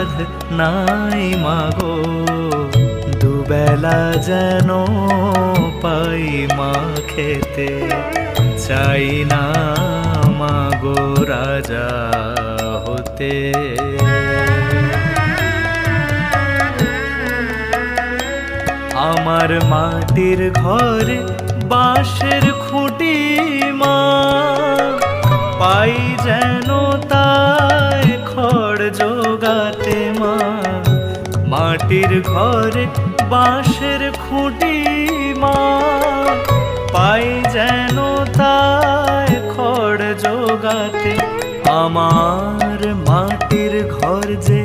সাধ নাই মাগো, দুবেলা যেন পাই মা খেতে, চাই না মাগো রাজা হতে। আমার মাটির ঘরে বাঁশের খুঁটি মা, পাই যেন তাই খড় জোগাতে মা। মাটির ঘরে বাঁশের খুঁটি মা, পাই যেন তাই খড় জোগাতে। আমার মাটির ঘর যে